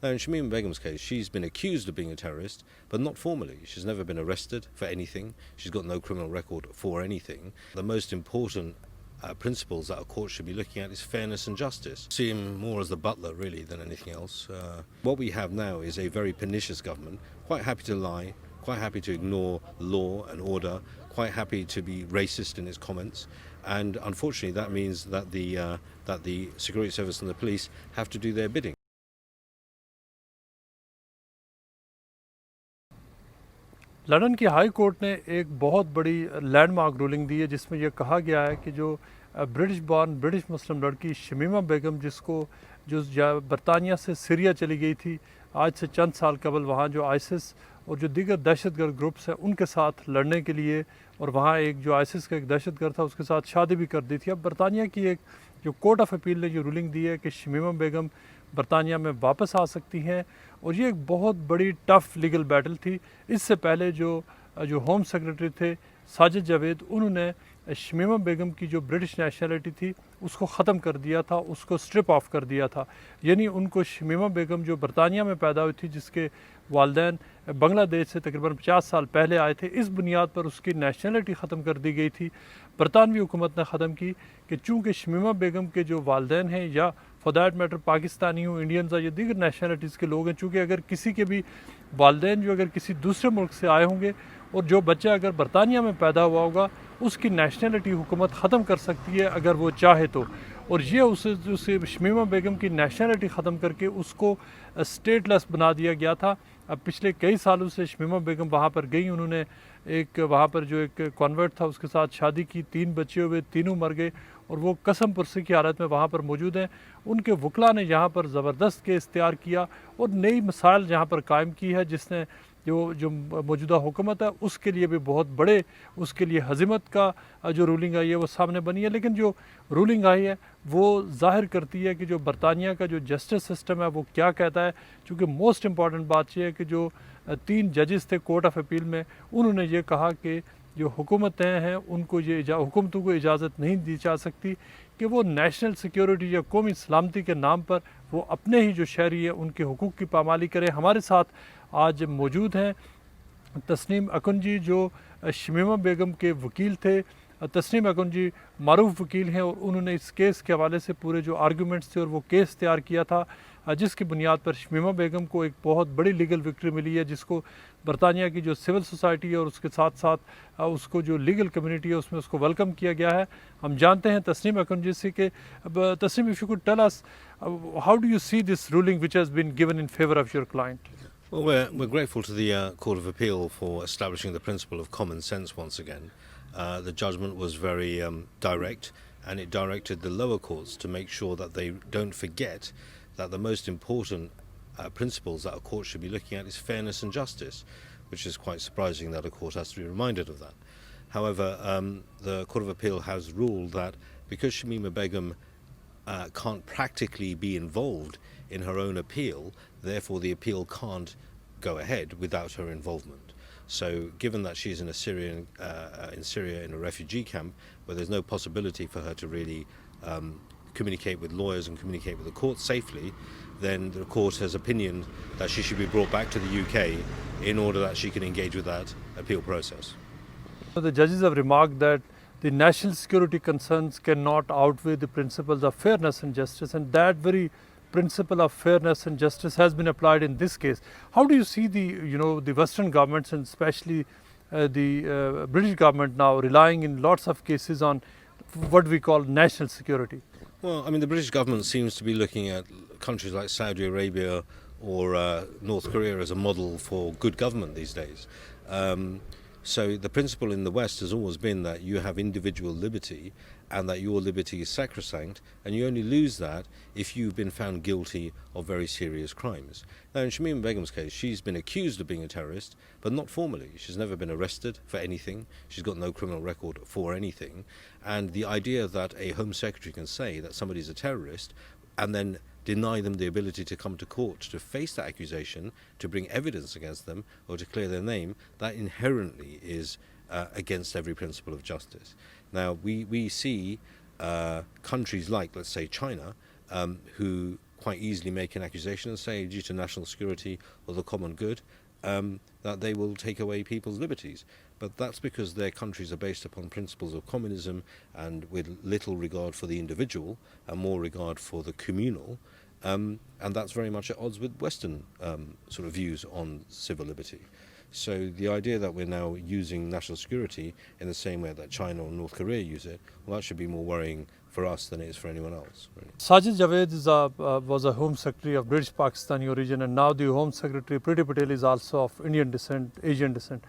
Now, in Shamima Begum's case, she's been accused of being a terrorist, but not formally. She's never been arrested for anything. She's got no criminal record for anything. The most important principles that a court should be looking at is fairness and justice. See him more as the butler, really, than anything else. What we have now is a very pernicious government, quite happy to lie, quite happy to ignore law and order, quite happy to be racist in its comments, and unfortunately that means that the security service and the police have to do their bidding. London की high court ने एक बहुत बड़ी landmark ruling दी है जिसमें यह कहा गया है कि जो ब्रिटिश बॉर्न ब्रिटिश मुस्लिम लड़की शमीमा बेगम जो बरतानिया से सीरिया चली गई थी आज से चंद साल कबल वहाँ जो आईसिस और जो दीगर दहशतगर्द ग्रुप्स हैं उनके साथ लड़ने के लिए, और वहाँ एक जो आईसिस का एक दहशतगर्द था उसके साथ शादी भी कर दी थी। अब बरतानिया की एक जो कोर्ट ऑफ अपील ने जो रूलिंग दी है कि शमीमा बेगम बरतानिया में वापस आ सकती हैं, और ये एक बहुत बड़ी टफ़ लीगल बैटल थी। इससे पहले जो होम सेक्रेटरी थे साजिद जावेद, उन्होंने शमीमा बेगम की जो ब्रिटिश नेशनलिटी थी उसको ख़त्म कर दिया था, उसको स्ट्रिप ऑफ कर दिया था। यानी उनको शमीमा बेगम जो बरतानिया में पैदा हुई थी, जिसके वालदैन बांग्लादेश से तकरीबन 50 साल पहले आए थे, इस बुनियाद पर उसकी नेशनलिटी ख़त्म कर दी गई थी। बरतानवी हुकूमत ने ख़त्म की कि चूँकि शमीमा बेगम के जो वालदैन हैं या फॉर दैट मैटर पाकिस्तानी हो, इंडियंस या दीगर नेशनलिटीज़ के लोग हैं, चूँकि अगर किसी के भी वालदैन जो अगर किसी दूसरे मुल्क से आए होंगे और जो बच्चा अगर बरतानिया में पैदा हुआ होगा उसकी नेशनलिटी हुकूमत ख़त्म कर सकती है अगर वो चाहे तो। और ये उसे शमीमा बेगम की नेशनलिटी ख़त्म करके उसको स्टेटलेस बना दिया गया था। अब पिछले कई सालों से शमीमा बेगम वहाँ पर गई, उन्होंने एक वहाँ पर जो एक कॉन्वर्ट था उसके साथ शादी की, 3 बच्चे हुए, तीनों मर गए और वो कसम पुरसी की हालत में वहाँ पर मौजूद हैं। उनके वकला ने यहाँ पर ज़बरदस्त केस तैयार किया और नई मिसाल यहाँ पर कायम की है, जिसने जो मौजूदा हुकूमत है उसके लिए भी बहुत बड़े उसके लिए हज़ीमत का जो रूलिंग आई है वो सामने बनी है। लेकिन जो रूलिंग आई है वो ज़ाहिर करती है कि जो बरतानिया का जो जस्टिस सिस्टम है वो क्या कहता है। चूँकि मोस्ट इम्पॉर्टेंट बात यह है कि जो 3 जजेस थे कोर्ट ऑफ अपील में, उन्होंने ये कहा कि जो हुकूमतें हैं उनको हुकूमतों को इजाज़त नहीं दी जा सकती कि वो नेशनल सिक्योरिटी या कौमी सलामती के नाम पर वो अपने ही जो शहरी है उनके हुकूक की पामाली करें। हमारे साथ आज मौजूद हैं तस्नीम अकुन जी, जो शमीमा बेगम के वकील थे। तस्नीम अकुन जी मारूफ वकील हैं और उन्होंने इस केस के हवाले से पूरे जो आर्गूमेंट्स थे और वो केस तैयार किया था, जिसकी बुनियाद पर शमीमा बेगम को एक बहुत बड़ी लीगल विक्ट्री मिली है, जिसको बरतानिया की जो सिविल सोसाइटी है और उसके साथ साथ उसको जो लीगल कम्युनिटी है उसमें उसको वेलकम किया गया है। हम जानते हैं तस्नीम अकुन जी से कि Tasneem, if you could tell us how do you see this ruling which has been given in favour of your client? Well, we're grateful to the Court of Appeal for establishing the principle of common sense once again. The judgment was very direct, and it directed the lower courts to make sure that they don't forget that the most important principles that a court should be looking at is fairness and justice, which is quite surprising that a court has to be reminded of that. However, the Court of Appeal has ruled that because Shamima Begum can't practically be involved in her own appeal, therefore the appeal can't go ahead without her involvement. So given that she's in Syria in a refugee camp where there's no possibility for her to really communicate with lawyers and communicate with the court safely, then the court has opinioned that she should be brought back to the UK in order that she can engage with that appeal process. The judges have remarked that the national security concerns cannot outweigh the principles of fairness and justice, and that very principle of fairness and justice has been applied in this case. How do you see the Western governments and especially the British government now relying in lots of cases on what we call national security? Well, I mean, the British government seems to be looking at countries like Saudi Arabia or North Korea as a model for good government these days. So the principle in the West has always been that you have individual liberty and that your liberty is sacrosanct, and you only lose that if you've been found guilty of very serious crimes. Now, in Shamima Begum's case, she's been accused of being a terrorist, but not formally. She's never been arrested for anything. She's got no criminal record for anything. And the idea that a Home Secretary can say that somebody's a terrorist and then deny them the ability to come to court to face that accusation, to bring evidence against them or to clear their name, that inherently is against every principle of justice. Now, we see countries like, let's say, China, who quite easily make an accusation and say, due to national security or the common good, that they will take away people's liberties. But that's because their countries are based upon principles of communism and with little regard for the individual and more regard for the communal. And that's very much at odds with Western sort of views on civil liberty. So the idea that we're now using national security in the same way that China or North Korea use it, well, that should be more worrying for us than it is for anyone else, really. Sajid Javid was a Home Secretary of British Pakistani origin, and now the Home Secretary Priti Patel is also of Indian descent, Asian descent.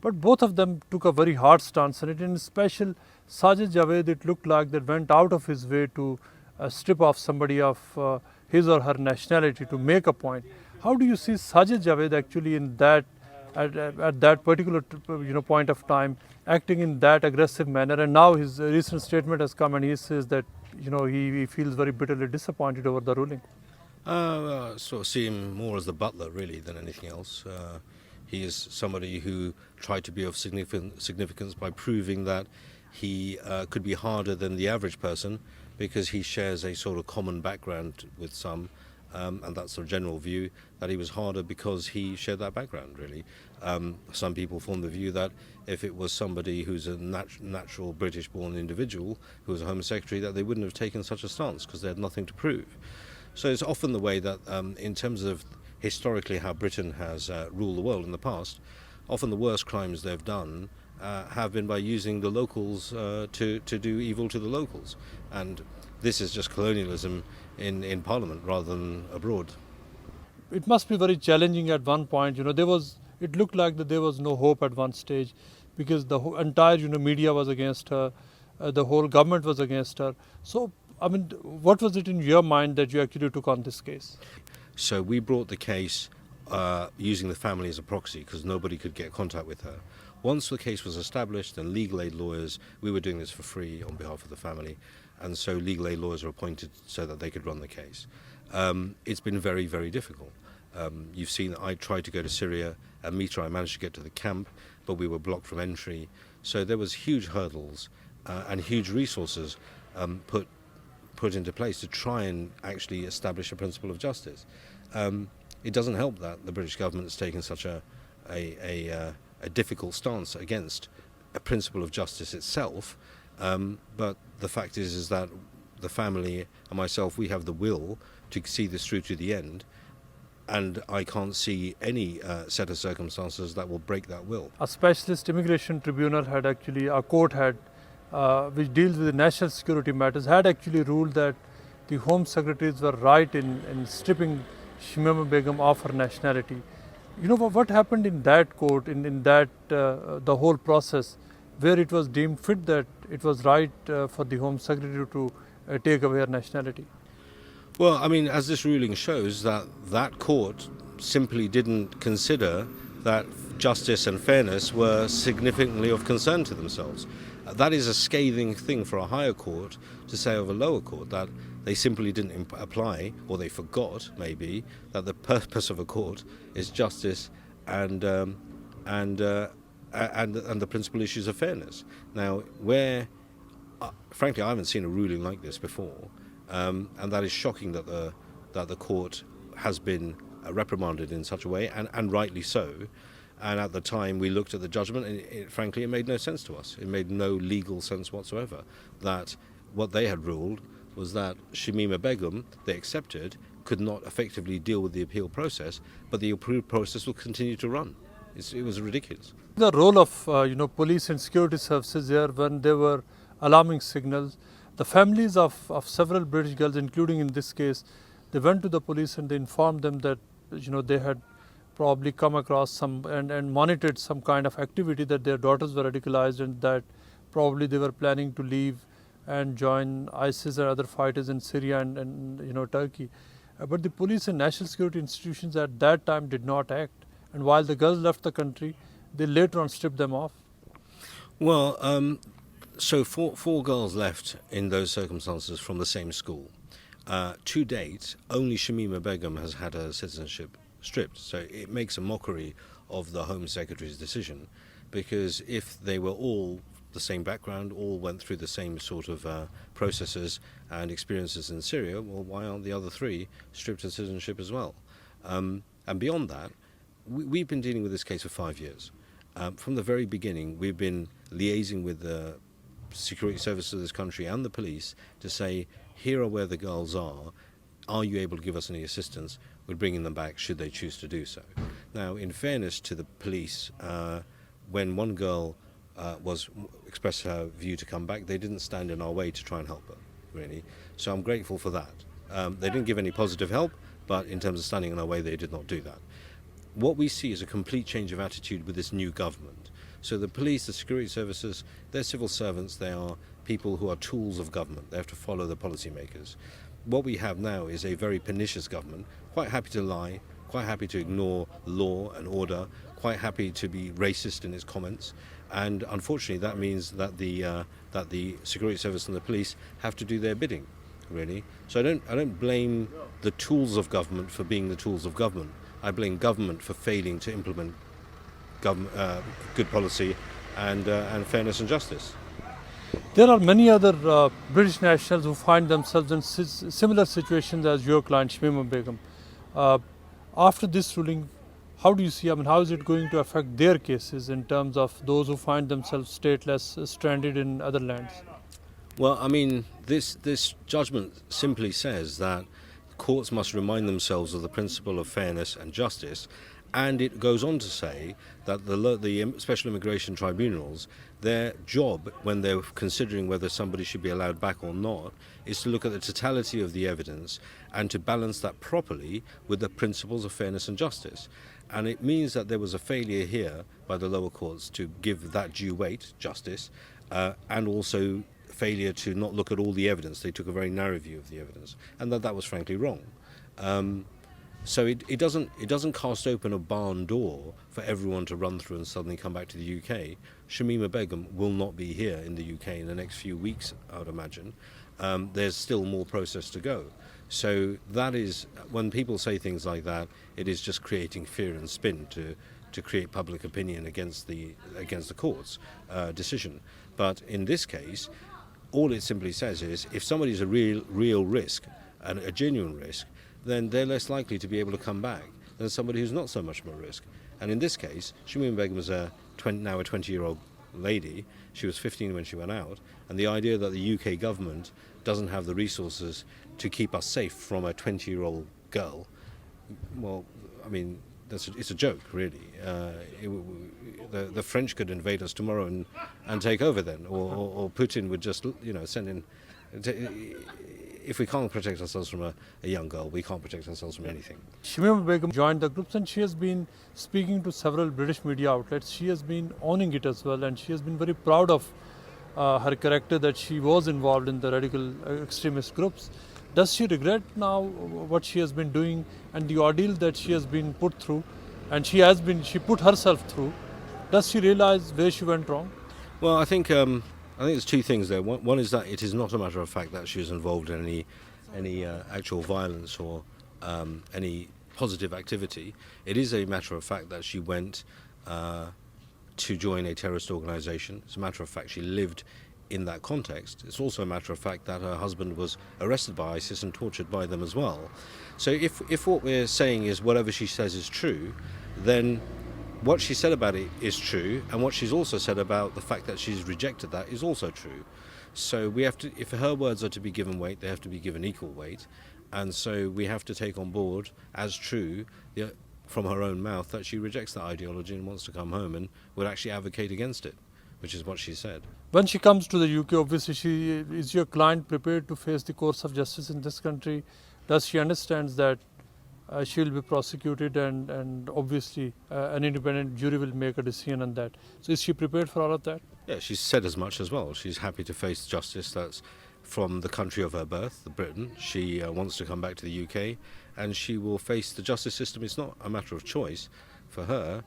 But both of them took a very hard stance on it. In special, Sajid Javid, it looked like they went out of his way to strip off somebody of his or her nationality to make a point. How do you see Sajid Javid actually in that, at that particular point of time, acting in that aggressive manner? And now his recent statement has come and he says that he feels very bitterly disappointed over the ruling. Sort of see him more as the butler, really, than anything else. He is somebody who tried to be of significance by proving that he could be harder than the average person because he shares a sort of common background with some. And that's the general view, that he was harder because he shared that background, really. Some people form the view that if it was somebody who's a natural British-born individual who was a Home Secretary, that they wouldn't have taken such a stance because they had nothing to prove. So it's often the way that in terms of historically how Britain has ruled the world in the past, often the worst crimes they've done have been by using the locals to do evil to the locals. And this is just colonialism in Parliament rather than abroad. It must be very challenging at one point. It looked like that there was no hope at one stage because the entire media was against her, the whole government was against her. So, I mean, what was it in your mind that you actually took on this case? So we brought the case using the family as a proxy because nobody could get contact with her. Once the case was established and legal aid lawyers, we were doing this for free on behalf of the family, and so legal aid lawyers were appointed so that they could run the case. It's been very, very difficult. You've seen that I tried to go to Syria and meet her. I managed to get to the camp, but we were blocked from entry. So there was huge hurdles and huge resources put into place to try and actually establish a principle of justice. It doesn't help that the British government has taken such a difficult stance against a principle of justice itself, but the fact is that the family and myself, we have the will to see this through to the end, and I can't see any set of circumstances that will break that will. A specialist immigration tribunal had actually, a court had, which deals with the national security matters, had actually ruled that the Home Secretaries were right in stripping Shamima Begum of her nationality. What happened in that court, in that the whole process, where it was deemed fit that it was right for the Home Secretary to take away her nationality? Well, I mean, as this ruling shows, that court simply didn't consider that justice and fairness were significantly of concern to themselves. That is a scathing thing for a higher court to say of a lower court, that they simply didn't apply, or they forgot maybe, that the purpose of a court is justice and the principal issues of fairness. Now, where frankly I haven't seen a ruling like this before, and that is shocking that the court has been reprimanded in such a way, and rightly so. And at the time we looked at the judgment, and frankly it made no sense to us. It made no legal sense whatsoever that what they had ruled was that Shamima Begum, they accepted, could not effectively deal with the appeal process, but the appeal process will continue to run. It was ridiculous. The role of police and security services here when there were alarming signals, the families of several British girls, including in this case, they went to the police and they informed them that they had probably come across some and monitored some kind of activity, that their daughters were radicalized and that probably they were planning to leave and join ISIS or other fighters in Syria and Turkey. But the police and national security institutions at that time did not act. And while the girls left the country, they later on stripped them off. Well, so four girls left in those circumstances from the same school. To date, only Shamima Begum has had her citizenship stripped. So it makes a mockery of the Home Secretary's decision, because if they were all the same background, all went through the same sort of processes and experiences in Syria, well, why aren't the other three stripped of citizenship as well? And beyond that, we've been dealing with this case for 5 years. From the very beginning, we've been liaising with the security services of this country and the police to say, here are where the girls are you able to give us any assistance with bringing them back should they choose to do so? Now, in fairness to the police, when one girl expressed her view to come back, they didn't stand in our way to try and help her, really. So I'm grateful for that. They didn't give any positive help, but in terms of standing in our way, they did not do that. What we see is a complete change of attitude with this new government. So the police, the security services, they're civil servants, they are people who are tools of government. They have to follow the policymakers. What we have now is a very pernicious government, quite happy to lie, quite happy to ignore law and order, quite happy to be racist in its comments. And unfortunately, that means that the security service and the police have to do their bidding, really. So I don't blame the tools of government for being the tools of government. I blame government for failing to implement good policy and fairness and justice. There are many other British nationals who find themselves in similar situations as your client Shamima Begum. After this ruling, how do you see, how is it going to affect their cases in terms of those who find themselves stateless, stranded in other lands? Well, this judgment simply says that courts must remind themselves of the principle of fairness and justice, and it goes on to say that the special immigration tribunals, their job when they're considering whether somebody should be allowed back or not is to look at the totality of the evidence and to balance that properly with the principles of fairness and justice. And it means that there was a failure here by the lower courts to give that due weight, justice, and also failure to not look at all the evidence. They took a very narrow view of the evidence, and that was frankly wrong. So it doesn't cast open a barn door for everyone to run through and suddenly come back to the UK. Shamima Begum will not be here in the UK in the next few weeks, I would imagine. There's still more process to go. So that is, when people say things like that, it is just creating fear and spin to create public opinion against the court's decision. But in this case, all it simply says is if somebody's a real risk and a genuine risk, then they're less likely to be able to come back than somebody who's not so much of a risk. And in this case, Shamima Begum was now a 20-year-old lady. She was 15 when she went out. And the idea that the UK government doesn't have the resources to keep us safe from a 20-year-old girl, well, it's a joke, really. The French could invade us tomorrow and take over then, or Putin would just, send in. If we can't protect ourselves from a young girl, we can't protect ourselves from anything. Shamima Begum joined the groups and she has been speaking to several British media outlets. She has been owning it as well, and she has been very proud of her character, that she was involved in the radical extremist groups. Does she regret now what she has been doing and the ordeal that she has been put through, and she put herself through? Does she realize where she went wrong? Well, I think there's two things there. One is that it is not a matter of fact that she was involved in any actual violence or any positive activity. It is a matter of fact that she went to join a terrorist organization. It's a matter of fact she lived in that context. It's also a matter of fact that her husband was arrested by ISIS and tortured by them as well. So if what we're saying is whatever she says is true, then what she said about it is true, and what she's also said about the fact that she's rejected that is also true. So we have to, if her words are to be given weight, they have to be given equal weight, and so we have to take on board as true from her own mouth that she rejects that ideology and wants to come home and would actually advocate against it, which is what she said. When she comes to the UK, obviously, is your client prepared to face the course of justice in this country? Does she understand that she will be prosecuted, and obviously an independent jury will make a decision on that? So is she prepared for all of that? Yeah, she's said as much as well. She's happy to face justice that's from the country of her birth, Britain. She wants to come back to the UK, and she will face the justice system. It's not a matter of choice for her.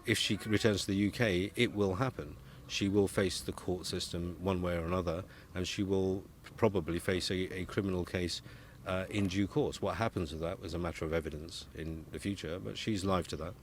If she returns to the UK, it will happen. She will face the court system one way or another, and she will probably face a criminal case in due course. What happens with that is a matter of evidence in the future, but she's live to that.